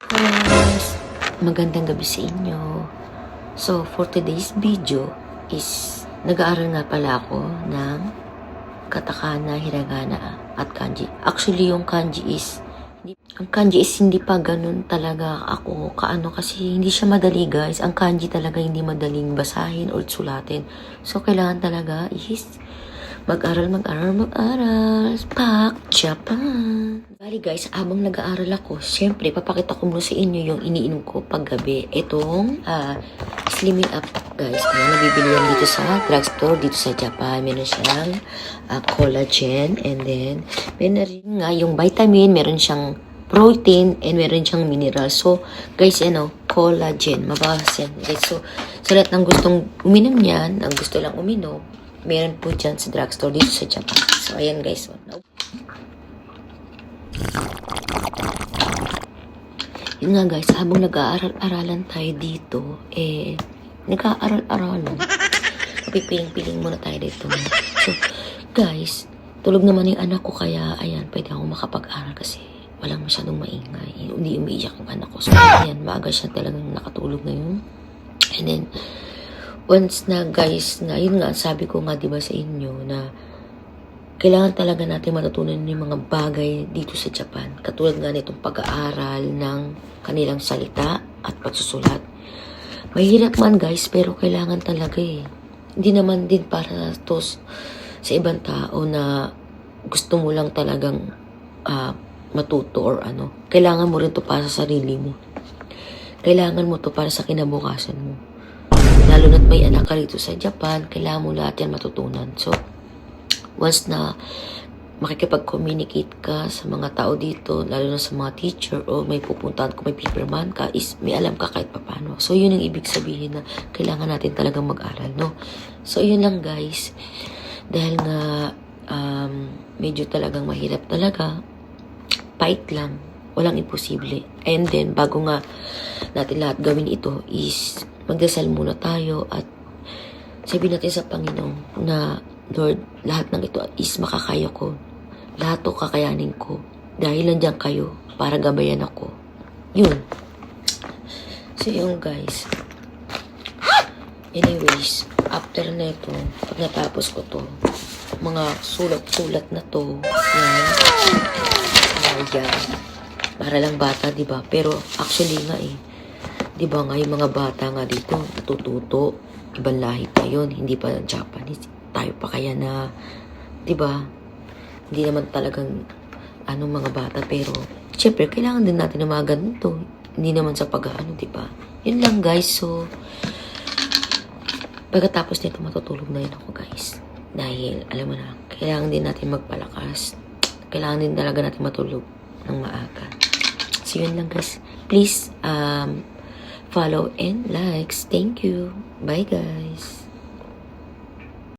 Guys, magandang gabi sa inyo. So, for today's video is nag-aaral nga pala ako ng katakana, hiragana at kanji. Actually, yung kanji is ang kanji is hindi pa ganun talaga ako kaano kasi hindi siya madali guys. Ang kanji talaga hindi madaling basahin or sulatin. So, kailangan talaga is mag-aral. Pak Japan. Bali guys, habang nag-aaral ako, syempre, papakita ko muna sa inyo yung iniinom ko paggabi. Itong Slimming Up guys. Ayan, nabibili yan dito sa drugstore, dito sa Japan. Meron siyang collagen. And then, meron rin nga yung vitamin. Meron siyang protein and meron siyang mineral. So, guys, collagen. Mababas yan. Guys, so, sa lahat ng gustong uminom yan, ang gusto lang uminom, meron po dyan sa drugstore dito sa Japan. So, ayan guys. Yun nga guys, habang nag-aaral-aralan tayo dito, nag-aaral-aralan. Pipiling-piling muna tayo dito. So, guys, tulog naman yung anak ko, kaya, ayan, pwede ako makapag-aral kasi walang masyadong maingay. Hindi umiiyak yung anak ko. So, ayan, maaga siya talagang nakatulog ngayon. And then, once na guys, na yun nga, sabi ko nga diba sa inyo na kailangan talaga natin matutunan yung mga bagay dito sa Japan. Katulad nga nitong pag-aaral ng kanilang salita at pagsusulat. Mahirap man guys, pero kailangan talaga eh. Hindi naman din para to sa ibang tao na gusto mo lang talagang matuto or ano. Kailangan mo rin to para sa sarili mo. Kailangan mo to para sa kinabukasan mo. Lalo na't may anak ka rito sa Japan, kailangan mo lahat yan matutunan. So, once na makikipag-communicate ka sa mga tao dito, lalo na sa mga teacher o may pupuntahan kung may paperman ka, is may alam ka kahit papano. So, yun ang ibig sabihin na kailangan natin talagang mag-aral, no? So, yun lang guys. Dahil nga, medyo talagang mahirap talaga, fight lang. Walang imposible. And then, bago nga natin lahat gawin ito is magdasal muna tayo at sabihin natin sa Panginoon na Lord, lahat ng ito is makakaya ko. Lahat to kakayanin ko. Dahil nandiyan kayo para gabayan ako. Yun. So yun guys. Anyways, after na ito, pag natapos ko to, mga sulat-sulat na to, yan. Ayan. Para lang bata, diba? Pero actually nga diba nga yung mga bata nga dito, natututo. Ibang lahi pa yun, hindi pa Japanese. Tayo pa kaya na, diba? Hindi naman talagang, mga bata. Pero, syempre, kailangan din natin ng mga ganito. Hindi naman sa pag-ano, diba? Yun lang, guys. So, pagkatapos nito, matutulog na yun ako, guys. Dahil, alam mo na, kailangan din natin magpalakas. Kailangan din talaga natin matulog ng maaga. So, yun lang, guys. Please, follow and likes. Thank you. Bye, guys.